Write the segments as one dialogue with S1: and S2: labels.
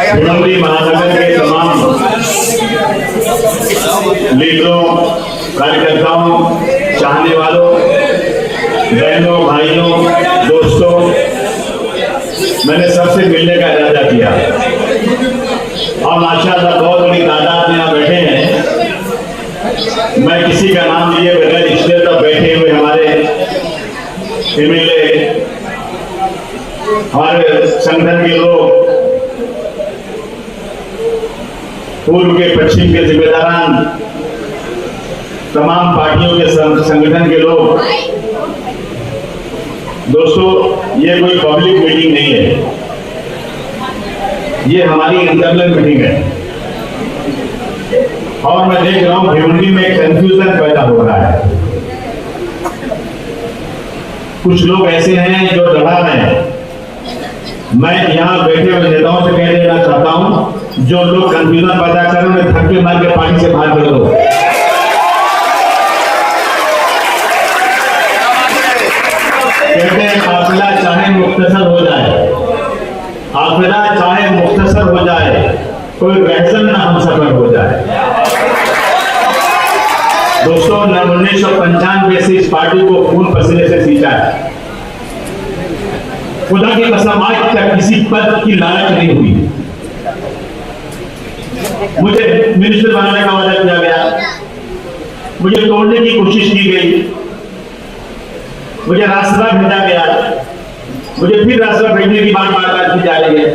S1: भिवंडी महानगर के तमाम लीडरों, कार्यकर्ताओं, चाहने वालों, बहनों, भाइयों, दोस्तों, मैंने सबसे मिलने का इरादा किया और माशाअल्लाह बहुत बड़ी तादाद में यहाँ बैठे हैं। मैं किसी का नाम लिए बगैर स्टेज पर बैठे हुए हमारे एमएलए, हमारे संगठन के लोग, पूर्व के पश्चिम के जिम्मेदारान, तमाम पार्टियों के संगठन के लोग, दोस्तों, ये कोई पब्लिक मीटिंग नहीं है, ये हमारी इंटरनल मीटिंग है। और मैं देख रहा हूं भिवंडी में कंफ्यूजन पैदा हो रहा है। कुछ लोग ऐसे हैं जो डरा रहे हैं। मैं यहाँ बैठे हुए नेताओं से कह देना चाहता हूं, जो लोग कंफ्यूजन पैदा कर रहे हैं धक्के मार के पार्टी से बाहर कर दो। कहते हैं काफिला चाहे मुख्तसर हो जाए, काफिला चाहे मुख्तसर हो जाए, कोई रहसन ना हम सफर हो जाए। दोस्तों, 1995 से इस पार्टी को खून पसीने से सींचा है। खुदा की कसम आज तक किसी पद की लालच नहीं हुई। मुझे मिनिस्टर बनाने का वादा किया गया, मुझे तोड़ने की कोशिश की गई, मुझे रास्ता भेजा गया, मुझे फिर रास्ता भेजने की बात की जा रही है,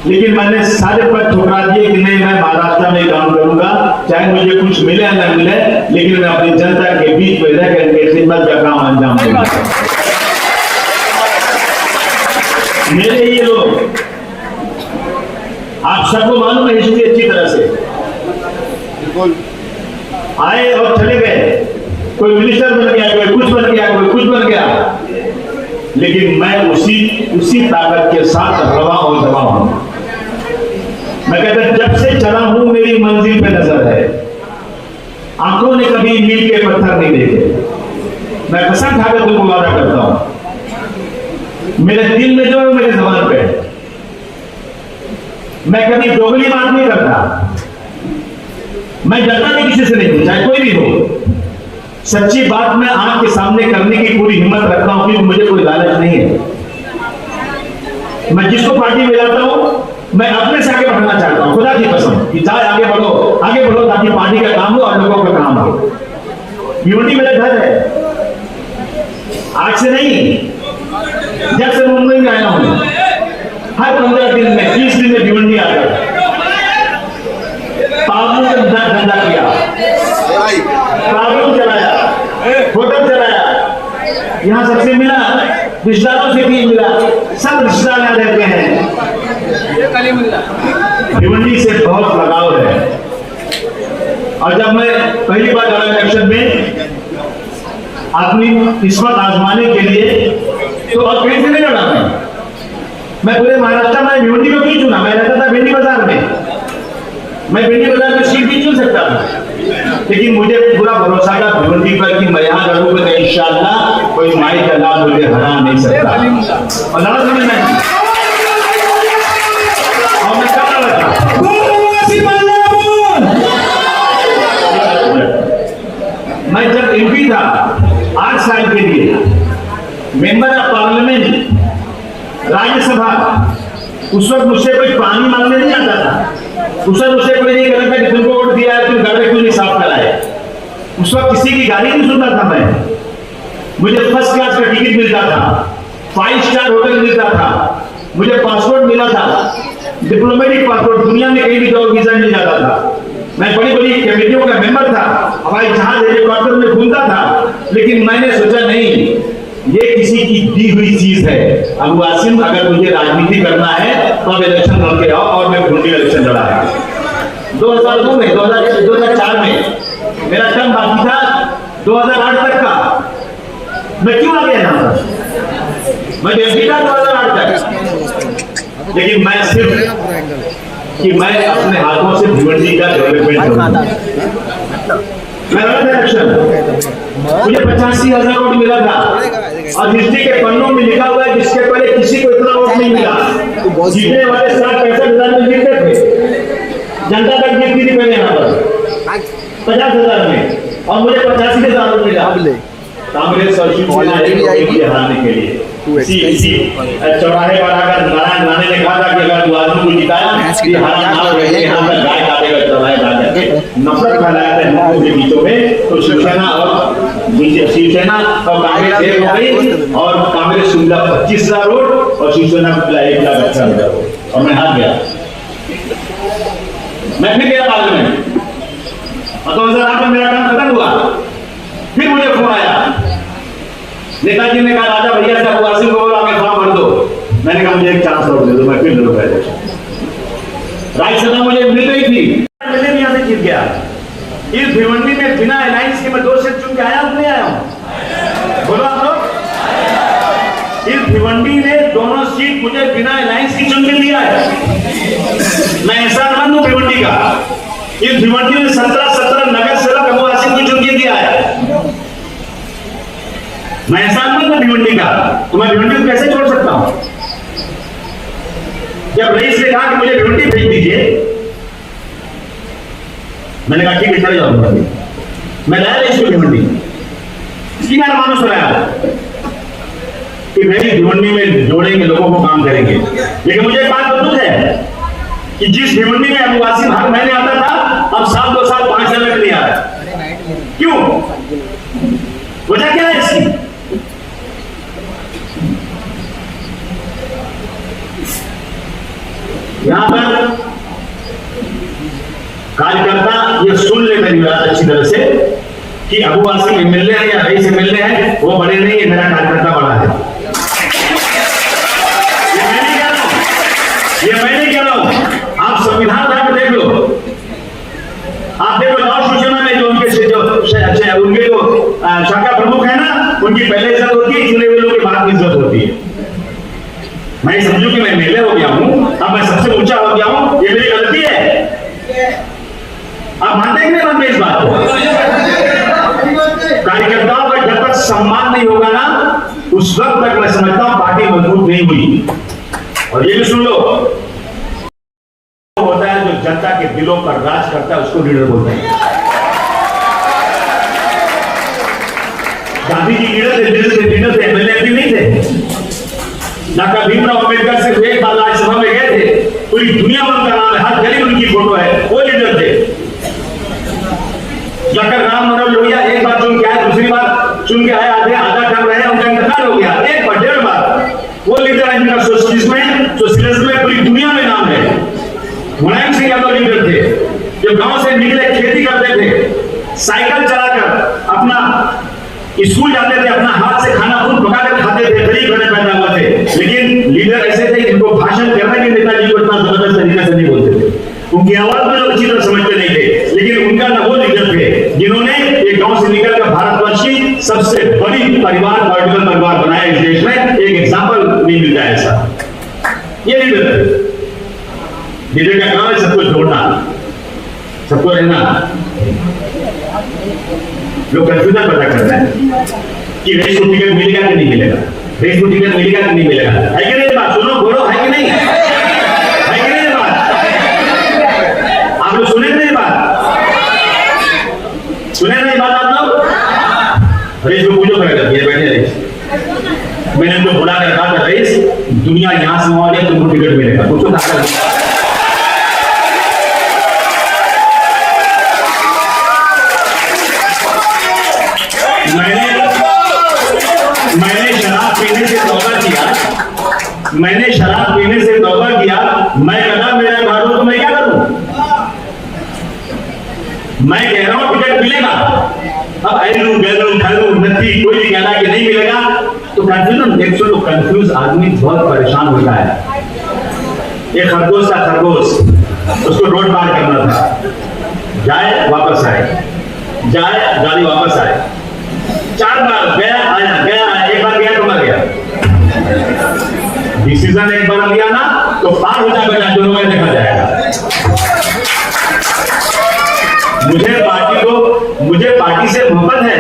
S1: लेकिन मैंने सारे पद ठुकरा दिए कि नहीं, मैं महाराष्ट्र में काम करूंगा, चाहे मुझे कुछ मिले या न मिले, लेकिन मैं अपनी जनता के बीच में रह करके खिदमत का काम अंजाम दूंगा। मेरे ये लोग, आप सबको मालूम है हिस्ट्री अच्छी तरह से, आए और चले गए, कोई मिनिस्टर बन गया, कोई कुछ बन गया, कोई कुछ बन गया, लेकिन मैं उसी ताकत के साथ रवा और दवा हूं। मैं कहता जब से चला हूं मेरी मंजिल पे नजर है, आंखों ने कभी मील के पत्थर नहीं देखे। मैं कसम खाकर तुमको वादा करता हूं, मेरे दिल में जो है मेरे ज़बान पे है। मैं कभी दोगली बात नहीं करता, मैं डरता नहीं किसी से नहीं हूं, चाहे कोई भी हो। सच्ची बात मैं आंख के सामने करने की पूरी हिम्मत रखता हूं, क्योंकि मुझे कोई लालच नहीं है। मैं जिसको पार्टी में जाता हूं, मैं अपने से आगे बढ़ना चाहता हूं, खुदा की कसम, कि चाहे आगे बढ़ो ताकि पार्टी का काम हो और लोगों का काम हो। भिवंडी मेरा घर है, आज से नहीं, जब से मुंबई में आया हूं, हर 15 दिन में 30 दिन में भिवंडी आता है। पावलों के धंधा किया, प्रॉब्लम चलाया, होटल चलाया, यहाँ सबसे मिला, रिश्तेदारों से भी मिला, सब रिश्तेदार यहाँ रहते हैं। भिवंडी से बहुत लगाव है। और जब मैं पहली बार लड़ा इलेक्शन में अपनी किस्मत आजमाने के लिए, तो अब कहीं से नहीं लड़ा मैं पूरे महाराष्ट्र में भिवंडी को क्यों चुना? मैं रहता था भिंडी बाजार में, मैं भिंडी बाजार में सीट भी चुन सकता था, लेकिन मुझे पूरा भरोसा था भिवंडी पर कि मैं यहाँ लड़ूंगा, इंशाअल्लाह कोई माई का लाभ मुझे हरा नहीं सकता। और लड़ा नहीं, और मैं कब लड़ा था? मैं जब एमपी था 8 साल के लिए, मेंबर ऑफ पार्लियामेंट, राज्यसभा, उस वक्त मुझसे कोई पानी मांगने नहीं आता था। उस वक्त मुझसे कोई नहीं कहता कि तुमको वोट दिया है, तुम गाड़ी क्यों नहीं साफ कराए। उस वक्त किसी की गाड़ी नहीं सुनता था मैं। मुझे फर्स्ट क्लास का टिकट मिलता था, 5 स्टार होटल मिलता था, मुझे पासपोर्ट मिला था, डिप्लोमेटिक पासपोर्ट, दुनिया में कहीं भी जाओ वीजा मिल जाता था। मैं बड़ी बड़ी कमेटियों का मेंबर था, हवाई जहाज हेलीकॉप्टर में घूमता था, लेकिन मैंने सोचा नहीं, ये किसी की दी हुई चीज है। अब वासिम, अगर मुझे राजनीति करना है तो अब इलेक्शन लड़ के आओ, और मैं भिवंडी इलेक्शन लड़ा है 2002 में, 2004 में मेरा टर्म बाकी था 2008 तक का। मैं क्यों आ गया यहाँ पर? मैं एमपी था 2008 तक, लेकिन मैं सिर्फ कि मैं अपने हाथों से भिवंडी का डेवलपमेंट करूंगा। मैं लड़ा था इलेक्शन, मुझे 85,000 वोट मिला था, और हिस्ट्री के पन्नों में लिखा हुआ है जिसके पहले किसी को इतना वोट नहीं मिला। जीतने वाले 60-65 हजार में जीते 50,000 में, और मुझे 85,000 मिला कांग्रेस और शिवसेना को हराने के लिए। इसी चौराहे पर आकर नारायण राणे ने कहा था कि अगर आदमी को जिताया गाय काटेगा चौराहे पर आकर नफरत फैलाया था हिंदुओं के बीचों में। तो शिवसेना और कांग्रेस एक हो गई, और कांग्रेस मिला 25,000 वोट और शिवसेना मिला 1,18,000 वोट, और मैं हार गया। मैं फिर गया पार्लियामेंट, और 2008 में मेरा काम खत्म हुआ। फिर मुझे फोन आया, नेताजी ने कहा राजा भैया से अबू आसिम को बोलो आगे फॉर्म भर दो। मैंने कहा मुझे एक चांस और दे दो, मैं फिर लड़ूंगा। राज्यसभा मुझे मिल रही थी, मैंने यहाँ से जीत गया। इस भिवंडी में बिना अलायंस के मैं 2 सीट चुन के आया हूं, नहीं आया हूं? बोलो आप लोग। इस भिवंडी ने दोनों सीट मुझे बिना अलायंस की चुन के दिया है। मैं एहसानमंद हूं भिवंडी का। इस भिवंडी ने 17 नगर सेवक अबू आसिम को चुन के दिया है। मैं एहसानमंद हूं भिवंडी का, तो मैं भिवंडी को कैसे छोड़ सकता हूं? जब रईस ने कहा कि मुझे भिवंडी भेज दीजिए, मैंने कहा ठीक है चले जाओ भिवंडी। मैं लाया रईस को भिवंडी, इसकी मैंने मानो सुनाया कि भाई भिवंडी में जोड़ेंगे, लोगों को काम करेंगे। लेकिन मुझे एक बात दुख है कि जिस भिवंडी में अबू आसिम हर महीने आता था, अब साल 2 साल 5 साल में नहीं आ रहा। क्यों? वजह क्या है इसकी? यहां पर कार्यकर्ता ये सुन ले मेरी बात अच्छी तरह से कि अबू आसिम एमएलए है या रईस एमएलए है, वो बड़े नहीं है, मेरा कार्यकर्ता बड़ा है। ये मैं नहीं कह रहा हूं। आप संविधान में देख लो, आप देखो लॉ सूचना में जो उनके जो शाखा प्रमुख है ना, उनकी पहले इज्जत होती है, चुने हुए लोगों की बाद में इज्जत होती है। मैं समझू कि मैं एमएलए हो गया हूं, अब मैं सबसे ऊंचा हो गया हूं, ये मेरी गलती है। आप मानते हैं कि नहीं मानते इस बात को? कार्यकर्ताओं का जब तक सम्मान नहीं होगा ना, उस वक्त तक मैं समझता हूं पार्टी मजबूत नहीं हुई। और ये भी सुन लो, होता है जो जनता के दिलों पर राज करता है उसको लीडर बोलते हैं। गांधी जी लीडर थे, एमएलए भी नहीं थे। डॉक्टर भीमराव अंबेडकर सिर्फ एक बार राज्यसभा में गए थे, पूरी दुनिया में उनका नाम है, हर गली उनकी फोटो है, वो लीडर थे। डॉक्टर राम मनोहर लोहिया एक बार चुन के आए, दूसरी बार चुन के आए, आधा टर्म रहे, उनका इंतकाल हो गया। एक बार 1.5 बार वो लीडर है जिनका सोशलिज्म में पूरी दुनिया में नाम है। मुलायम सिंह यादव लीडर थे, जो गांव से निकले, खेती करते थे, साइकिल चलाकर अपना स्कूल जाते थे, अपना हाथ से खाना खुद पकाकर खाते थे, गरीब घर में पैदा हुए थे। लेकिन लीडर ऐसे थे जिनको भाषण करने के नेताजी को इतना जबरदस्त तरीके से नहीं बोलते थे, उनकी आवाज में लोग अच्छी तरह समझते नहीं थे। लेकिन उनका ना वो लीडर थे जिन्होंने एक गांव से निकलकर भारतवर्ष की सबसे बड़ी परिवार, पॉलिटिकल परिवार बनाया इस देश में। एक एग्जाम्पल नहीं मिलता है ऐसा। ये लीडर का काम है सबको जोड़ना, सबको रहना। लोग कंफ्यूजन पैदा करते हैं कि रेस को टिकट मिलेगा कि नहीं मिलेगा, रेस को टिकट मिलेगा कि नहीं मिलेगा। है कि नहीं बात? सुनो, बोलो, है कि नहीं? है कि नहीं बात? आप लोग सुने नहीं बात? सुने नहीं बात आप लोग? रेस को पूछो करेगा, ये बैठे रेस। मैंने तो बुला कर कहा था रेस दुनिया यहां से वहां जाए तुमको टिकट मिलेगा, पूछो ना। मैंने शराब पीने से तौबा किया। मैं कहा मेरा घर हो तो मैं क्या करूं? मैं कह रहा हूं टिकट मिलेगा। अब ऐलू गैलू खैलू नथी कोई भी कहना कि नहीं मिलेगा तो कंफ्यूज आदमी बहुत परेशान होता है। एक खरगोश था, खरगोश, उसको रोड पार करना था, जाए वापस आए, जाए गाड़ी वापस आए, 4 बार गया आया, गया आया, एक बार गया तो मर गया। डिसीजन एक बार लिया ना तो पार हो जाएगा, दोनों में देखा जाएगा। मुझे पार्टी से मोहब्बत है,